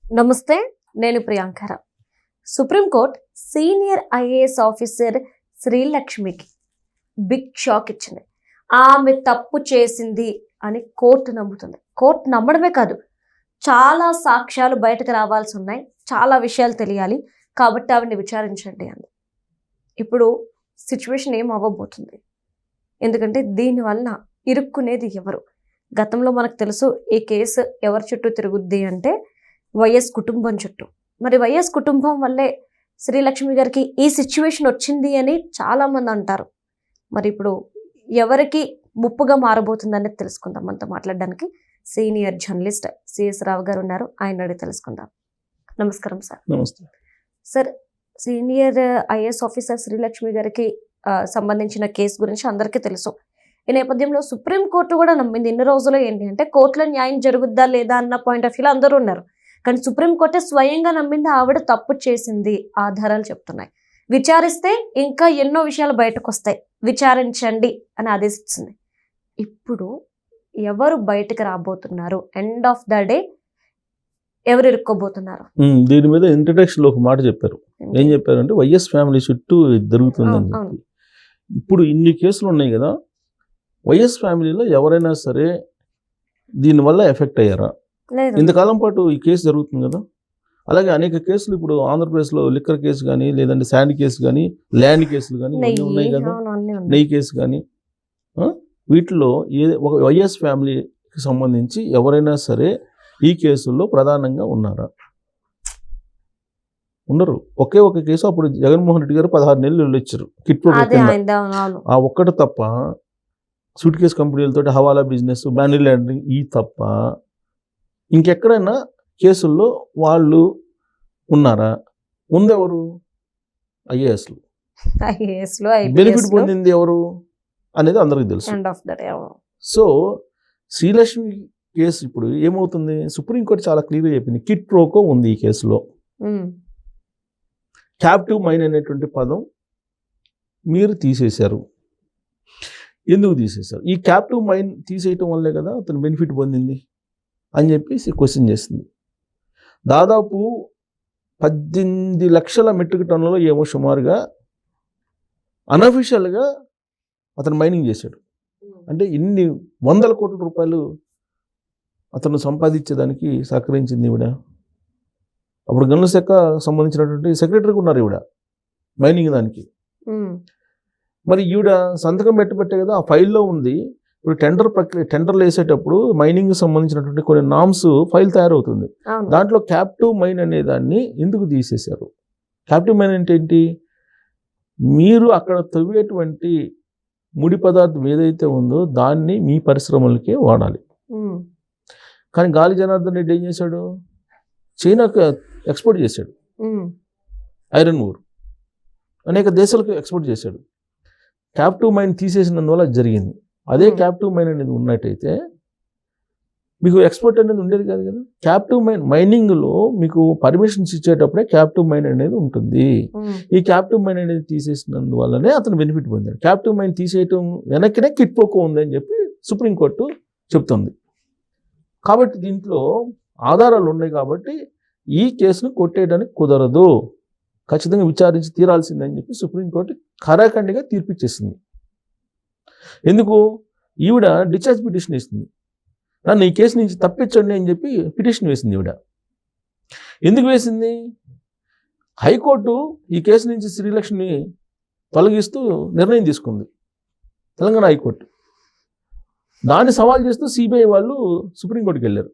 నమస్తే, నేను ప్రియాంకర. సుప్రీంకోర్టు సీనియర్ ఐఏఎస్ ఆఫీసర్ శ్రీలక్ష్మికి బిగ్ షాక్ ఇచ్చింది. ఆమె తప్పు చేసింది అని కోర్టు నమ్ముతుంది. కోర్టు నమ్మడమే కాదు, చాలా సాక్ష్యాలు బయటకు రావాల్సి ఉన్నాయి, చాలా విషయాలు తెలియాలి, కాబట్టి ఆవిడని విచారించండి అంది. ఇప్పుడు సిచ్యువేషన్ ఏం అవ్వబోతుంది? ఎందుకంటే దీనివల్ల ఇరుక్కునేది ఎవరు? గతంలో మనకు తెలుసు ఈ కేసు ఎవరి చుట్టూ తిరుగుద్ది అంటే వైఎస్ కుటుంబం చుట్టూ. మరి వైఎస్ కుటుంబం వల్లే శ్రీలక్ష్మి గారికి ఈ సిచ్యువేషన్ వచ్చింది అని చాలా మంది అంటారు. మరి ఇప్పుడు ఎవరికి ముప్పుగా మారబోతుందని తెలుసుకుందాం. మనతో మాట్లాడడానికి సీనియర్ జర్నలిస్ట్ సిఎస్ రావు గారు ఉన్నారు, ఆయన అడిగి తెలుసుకుందాం. నమస్కారం సార్. నమస్తే sir, senior IAS officer Srilakshmi గారికి సంబంధించిన కేసు గురించి అందరికీ తెలుసు. ఈ నేపథ్యంలో సుప్రీంకోర్టు కూడా నమ్మింది. ఇన్ని రోజులు ఏంటి అంటే కోర్టులో న్యాయం జరుగుద్దా లేదా అన్న పాయింట్ ఆఫ్ వ్యూలో అందరూ ఉన్నారు. కానీ సుప్రీంకోర్టే స్వయంగా నమ్మింది, ఆవిడ తప్పు చేసింది, ఆధారాలు చెప్తున్నాయి, విచారిస్తే ఇంకా ఎన్నో విషయాలు బయటకు వస్తాయి, విచారించండి అని ఆదేశించింది. ఇప్పుడు ఎవరు బయటకు రాబోతున్నారు? ఎండ్ ఆఫ్ ద డే ఎవరు ఇరుక్కోబోతున్నారు? దీని మీద ఇంట్రడక్షన్ లో ఒక మాట చెప్పారు. ఏం చెప్పారంటే వైఎస్ ఫ్యామిలీ చుట్టూ జరుగుతుందని చెప్పి. ఇప్పుడు ఇన్ని కేసులు ఉన్నాయి కదా, వైఎస్ ఫ్యామిలీలో ఎవరైనా సరే దీనివల్ల ఎఫెక్ట్ అయ్యారా? ఇంతకాలం పాటు ఈ కేసు జరుగుతుంది కదా, అలాగే అనేక కేసులు ఇప్పుడు ఆంధ్రప్రదేశ్లో లిక్కర్ కేసు కానీ, లేదంటే శాండ్ కేసు కానీ, ల్యాండ్ కేసులు కానీ ఉన్నాయి కదా, నెయ్యి కేసు కానీ, వీటిలో ఒక వైఎస్ ఫ్యామిలీకి సంబంధించి ఎవరైనా సరే ఈ కేసుల్లో ప్రధానంగా ఉన్నారా? ఉండరు. ఒకే ఒక కేసు అప్పుడు జగన్మోహన్ రెడ్డి గారు 16 నెలలు ఇచ్చారు కిట్ ప్రో. ఆ ఒక్కటి తప్ప సూట్ కేసు కంపెనీలతో హవాలా బిజినెస్, బ్యానీ ల్యాండరింగ్, ఈ తప్ప ఇంకెక్కడైనా కేసుల్లో వాళ్ళు ఉన్నారా? ఉందెవరు? ఐఏఎస్లు. బెనిఫిట్ పొందింది ఎవరు అనేది అందరికీ తెలుసు. సో శ్రీలక్ష్మి కేసు ఇప్పుడు ఏమవుతుంది? సుప్రీంకోర్టు చాలా క్లియర్గా చెప్పింది, కిట్ ప్రోకో ఉంది ఈ కేసులో. క్యాప్టివ్ మైన్ అనేటువంటి పదం మీరు తీసేశారు. ఎందుకు తీసేశారు? ఈ క్యాప్టివ్ మైన్ తీసేయటం వల్లే కదా అతను బెనిఫిట్ పొందింది అని చెప్పేసి క్వశ్చన్ చేస్తుంది. దాదాపు 18 లక్షల మెట్రిక్ టన్నులలో ఏమో సుమారుగా అనఫిషియల్గా అతను మైనింగ్ చేశాడు. అంటే ఇన్ని వందల కోట్ల రూపాయలు అతను సంపాదించేదానికి సహకరించింది ఈవిడ. అప్పుడు గనుల శాఖ సంబంధించినటువంటి సెక్రటరీగా ఉన్నారు ఈవిడ మైనింగ్ దానికి. మరి ఈవిడ సంతకం పెట్టే కదా ఆ ఫైల్లో ఉంది. ఇప్పుడు టెండర్లు వేసేటప్పుడు మైనింగ్ సంబంధించినటువంటి కొన్ని నామ్స్ ఫైల్ తయారవుతుంది. దాంట్లో క్యాప్టివ్ మైన్ అనే దాన్ని ఎందుకు తీసేశారు? క్యాప్టివ్ మైన్ అంటే ఏంటి? మీరు అక్కడ తవ్వేటువంటి ముడి పదార్థం ఏదైతే ఉందో దాన్ని మీ పరిశ్రమలకే వాడాలి. కానీ గాలి జనార్దన్ రెడ్డి ఏం చేశాడు? చైనాకు ఎక్స్పోర్ట్ చేశాడు. ఐరన్ ఓర్ అనేక దేశాలకు ఎక్స్పోర్ట్ చేశాడు. క్యాప్టివ్ మైన్ తీసేసినందువల్ల జరిగింది. అదే క్యాప్టివ్ మైన్ అనేది ఉన్నట్టయితే మీకు ఎక్స్పోర్ట్ అనేది ఉండేది కాదు కదా. క్యాప్టివ్ మైనింగ్లో మీకు పర్మిషన్స్ ఇచ్చేటప్పుడే క్యాప్టివ్ మైన్ అనేది ఉంటుంది. ఈ క్యాప్టివ్ మైన్ అనేది తీసేసినందువల్లనే అతను బెనిఫిట్ పొందాడు. క్యాప్టివ్ మైన్ తీసేయటం వెనక్కినే కిట్ ప్రోకో ఉందని చెప్పి సుప్రీంకోర్టు చెప్తుంది. కాబట్టి దీంట్లో ఆధారాలు ఉన్నాయి కాబట్టి ఈ కేసును కొట్టేయడానికి కుదరదు, ఖచ్చితంగా విచారించి తీరాల్సిందని చెప్పి సుప్రీంకోర్టు ఖరాఖండిగా తీర్పిచ్చేసింది. ఎందుకు? ఈవిడ డిశ్చార్జ్ పిటిషన్ వేసింది, నన్ను ఈ కేసు నుంచి తప్పించండి అని చెప్పి పిటిషన్ వేసింది ఈవిడ. ఎందుకు వేసింది? హైకోర్టు ఈ కేసు నుంచి శ్రీలక్ష్మిని తొలగిస్తూ నిర్ణయం తీసుకుంది, తెలంగాణ హైకోర్టు. దాన్ని సవాల్ చేస్తూ సిబిఐ వాళ్ళు సుప్రీంకోర్టుకి వెళ్ళారు.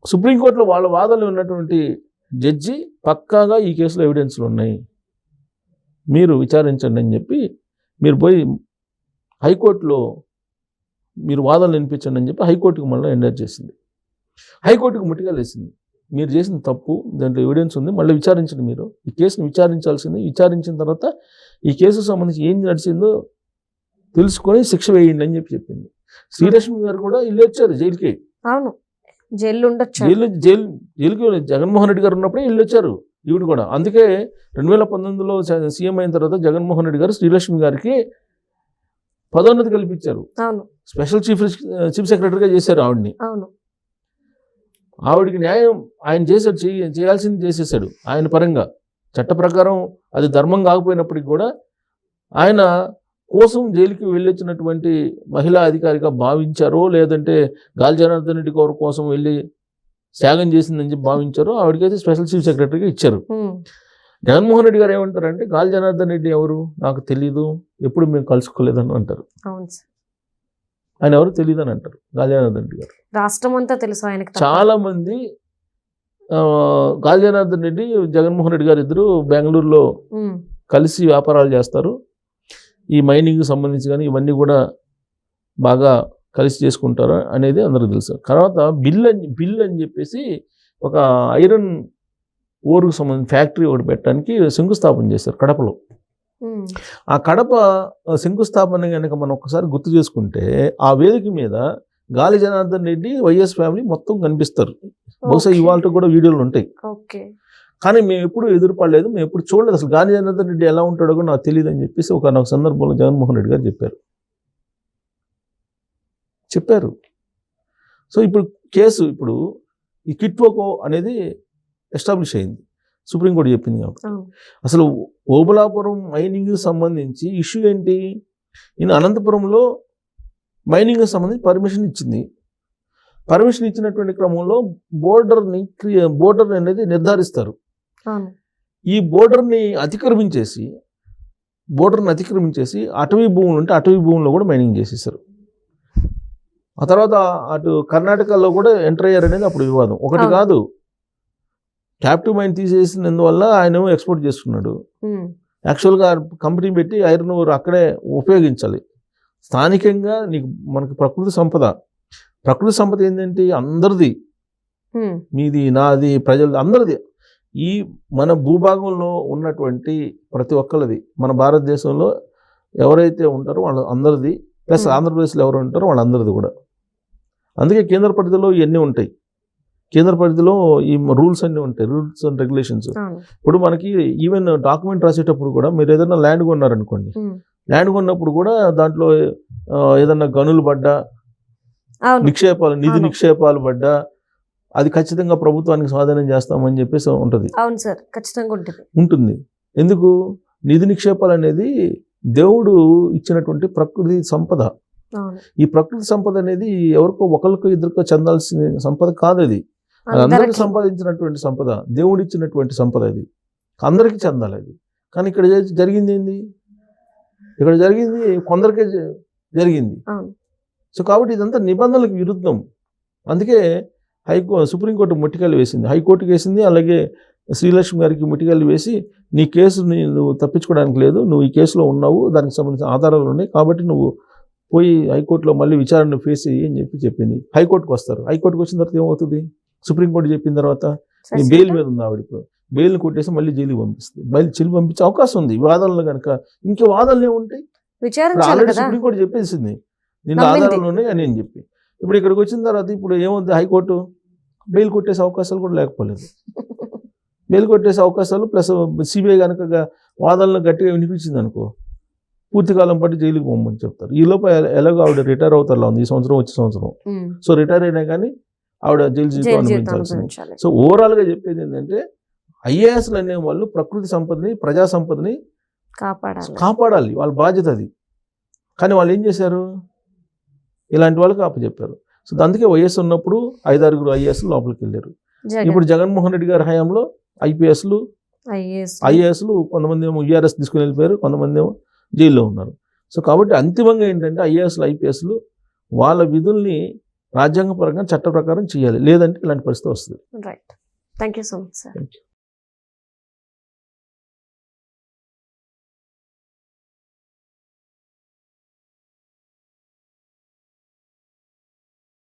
సుప్రీంకోర్టులో వాళ్ళ వాదనలు ఉన్నటువంటి జడ్జి పక్కాగా ఈ కేసులో ఎవిడెన్స్లు ఉన్నాయి, మీరు విచారించండి అని చెప్పి మీరు పోయి హైకోర్టులో మీరు వాదనలు వినిపించండి అని చెప్పి హైకోర్టుకు మళ్ళీ ఎండర్ చేసింది. హైకోర్టుకు ముట్టిగా వేసింది, మీరు చేసిన తప్పు, దాంట్లో ఎవిడెన్స్ ఉంది, మళ్ళీ విచారించండి, మీరు ఈ కేసును విచారించాల్సింది, విచారించిన తర్వాత ఈ కేసుకు సంబంధించి ఏం నడిచిందో తెలుసుకొని శిక్ష వేయండి అని చెప్పి చెప్పింది. శ్రీలక్ష్మి గారు కూడా ఇల్లు వచ్చారు జైలుకి. అవును, జైలుకి జగన్మోహన్ రెడ్డి గారు ఉన్నప్పుడే ఇల్లు వచ్చారు ఈవిడ కూడా. అందుకే 2019లో సీఎం అయిన తర్వాత జగన్మోహన్ రెడ్డి గారు శ్రీలక్ష్మి గారికి పదోన్నతి కల్పించారు. స్పెషల్ చీఫ్ సెక్రటరీగా చేశారు ఆవిడ్ని. ఆవిడికి న్యాయం ఆయన చేశాడు, చేయాల్సింది చేసేసాడు ఆయన పరంగా. చట్ట ప్రకారం అది ధర్మం కాకపోయినప్పటికీ కూడా ఆయన కోసం జైలుకి వెళ్ళొచ్చినటువంటి మహిళా అధికారిగా భావించారో, లేదంటే గాలి జనార్దన్ రెడ్డి గారి కోసం వెళ్ళి త్యాగం చేసిందని చెప్పి భావించారో ఆవిడకైతే స్పెషల్ చీఫ్ సెక్రటరీగా ఇచ్చారు. జగన్మోహన్ రెడ్డి గారు ఏమంటారంటే గాలి జనార్దన్ రెడ్డి ఎవరు నాకు తెలీదు, ఎప్పుడు మేము కలుసుకోలేదని అంటారు. ఆయన ఎవరు తెలియదు అని అంటారు గాలి జనార్దన్ రెడ్డి గారు. రాష్ట్రం అంతా తెలుసు ఆయనకి. చాలా మంది గాలి జనార్దన్ రెడ్డి జగన్మోహన్ రెడ్డి గారు ఇద్దరు బెంగళూరులో కలిసి వ్యాపారాలు చేస్తారు. ఈ మైనింగ్ సంబంధించి కానీ ఇవన్నీ కూడా బాగా కలిసి చేసుకుంటారు అనేది అందరూ తెలుసు. తర్వాత బిల్ అని చెప్పేసి ఒక ఐరన్ ఓరుకు సంబంధించిన ఫ్యాక్టరీ ఒకటి పెట్టడానికి శంకుస్థాపన చేశారు కడపలో. ఆ కడప శంకుస్థాపన కనుక మనం ఒకసారి గుర్తు చేసుకుంటే ఆ వేదిక మీద గాలి జనార్దన్ రెడ్డి వైఎస్ ఫ్యామిలీ మొత్తం కనిపిస్తారు. బహుశా ఇవాళ కూడా వీడియోలు ఉంటాయి. కానీ మేము ఎప్పుడు ఎదురుపడలేదు, మేము ఎప్పుడు చూడలేదు, అసలు గాలి జనార్దన్ రెడ్డి ఎలా ఉంటాడో కూడా నాకు తెలియదు అని చెప్పేసి ఒక సందర్భంలో జగన్మోహన్ రెడ్డి గారు చెప్పారు. సో ఇప్పుడు కేసు ఇప్పుడు ఈ కిట్వోకో అనేది ఎస్టాబ్లిష్ అయింది, సుప్రీంకోర్టు చెప్పింది కాబట్టి. అసలు ఓబులాపురం మైనింగ్ సంబంధించి ఇష్యూ ఏంటి? ఈయన అనంతపురంలో మైనింగ్ సంబంధించి పర్మిషన్ ఇచ్చింది. పర్మిషన్ ఇచ్చినటువంటి క్రమంలో బోర్డర్ అనేది నిర్ధారిస్తారు. ఈ బోర్డర్ని అతిక్రమించేసి అటవీ భూములు ఉంటే అటవీ భూముల్లో కూడా మైనింగ్ చేసేసారు. ఆ తర్వాత అటు కర్ణాటకలో కూడా ఎంటర్ అయ్యారు అనేది అప్పుడు వివాదం. ఒకటి కాదు, క్యాప్టివ్ మైన్ తీసేసినందువల్ల ఆయన ఎక్స్పోర్ట్ చేసుకున్నాడు. యాక్చువల్గా కంపెనీ పెట్టి ఐరన్ ఓర్ అక్కడే ఉపయోగించాలి. స్థానికంగా మనకి ప్రకృతి సంపద ఏంటంటే అందరిది, మీది నాది ప్రజలది అందరిది. ఈ మన భూభాగంలో ఉన్నటువంటి ప్రతి ఒక్కరిది, మన భారతదేశంలో ఎవరైతే ఉంటారో వాళ్ళ అందరిది, ప్లస్ ఆంధ్రప్రదేశ్లో ఎవరు ఉంటారో వాళ్ళందరిది కూడా. అందుకే కేంద్ర పరిధిలో ఇవన్నీ ఉంటాయి. కేంద్ర పరిధిలో ఈ రూల్స్ అన్నీ ఉంటాయి, రూల్స్ అండ్ రెగ్యులేషన్స్. ఇప్పుడు మనకి ఈవెన్ డాక్యుమెంట్ రాసేటప్పుడు కూడా మీరు ఏదైనా ల్యాండ్ కొన్నారనుకోండి, ల్యాండ్ కొన్నప్పుడు కూడా దాంట్లో ఏదన్నా గనులు పడ్డా, నిధి నిక్షేపాలు పడ్డా అది ఖచ్చితంగా ప్రభుత్వానికి స్వాధీనం చేస్తామని చెప్పేసి ఉంటుంది. అవును సార్, ఖచ్చితంగా ఉంటుంది. ఎందుకు? నిధి నిక్షేపాలు అనేది దేవుడు ఇచ్చినటువంటి ప్రకృతి సంపద. ఈ ప్రకృతి సంపద అనేది ఎవరికో ఒకరికో ఇద్దరికో చెందాల్సిన సంపద కాదు. అది అందరికీ సంపాదించినటువంటి సంపద, దేవుడు ఇచ్చినటువంటి సంపద. అది అందరికీ చెందాలి అది. కానీ ఇక్కడ జరిగింది ఏంది? ఇక్కడ జరిగింది కొందరికే జరిగింది. సో కాబట్టి ఇదంతా నిబంధనలకు విరుద్ధం. అందుకే సుప్రీంకోర్టు ముట్టికాయలు వేసింది, హైకోర్టుకి వేసింది, అలాగే శ్రీలక్ష్మి గారికి ముట్టికాయలు వేసి నీ కేసుని నువ్వు తప్పించుకోవడానికి లేదు, నువ్వు ఈ కేసులో ఉన్నావు, దానికి సంబంధించిన ఆధారాలు ఉన్నాయి, కాబట్టి నువ్వు పోయి హైకోర్టులో మళ్ళీ విచారణ ఫేస్ అయ్యి అని చెప్పింది. హైకోర్టుకు వస్తారు. హైకోర్టుకు వచ్చిన తర్వాత ఏమవుతుంది? సుప్రీంకోర్టు చెప్పిన తర్వాత నీ బెయిల్ మీద ఉంది, ఆవిడ బెయిల్ని కొట్టేసి మళ్ళీ జైలుకి పంపిస్తుంది. జైలు పంపించే అవకాశం ఉంది వాదనలు కనుక. ఇంకే వాదనలు ఏముంటాయి? ఆల్రెడీ సుప్రీంకోర్టు చెప్పేసింది నిన్న ఆధారాలు ఉన్నాయి అని చెప్పి. ఇప్పుడు ఇక్కడికి వచ్చిన తర్వాత ఇప్పుడు ఏముంది? హైకోర్టు బెయిల్ కొట్టేసే అవకాశాలు కూడా లేకపోలేదు. బెయిల్ కొట్టేసే అవకాశాలు ప్లస్ సిబిఐ కనుక వాదనలు గట్టిగా వినిపించింది అనుకో, పూర్తికాలం పాటు జైలుకి పోమని చెప్తారు. ఈ లోపల ఎలాగో ఆవిడ రిటైర్ అవుతారులా ఉంది, ఈ సంవత్సరం వచ్చే సంవత్సరం. సో రిటైర్ అయినా కానీ ఆవిడ జైలు జీవితం అనుభవించాల్సింది. సో ఓవరాల్గా చెప్పేది ఏంటంటే ఐఏఎస్లు అనే వాళ్ళు ప్రకృతి సంపదని, ప్రజా సంపదని కాపాడాలి, వాళ్ళ బాధ్యత అది. కానీ వాళ్ళు ఏం చేశారు? ఇలాంటి వాళ్ళకి అప్పచెప్పారు. సో అందుకే వైఎస్ ఉన్నప్పుడు 5-6 ఐఏఎస్లు లోపలికి వెళ్ళారు. ఇప్పుడు జగన్మోహన్ రెడ్డి గారి హయాంలో ఐఏఎస్లు కొంతమంది ఏమో యూఆర్ఎస్ తీసుకుని వెళ్ళిపోయారు, కొంతమంది ఏమో జైల్లో ఉన్నారు. సో కాబట్టి అంతిమంగా ఏంటంటే ఐఏఎస్లు ఐపీఎస్లు వాళ్ళ విధుల్ని రాజ్యాంగపరంగా చట్ట ప్రకారం చేయాలి, లేదంటే ఇలాంటి పరిస్థితి వస్తుంది. Right. Thank you so much sir.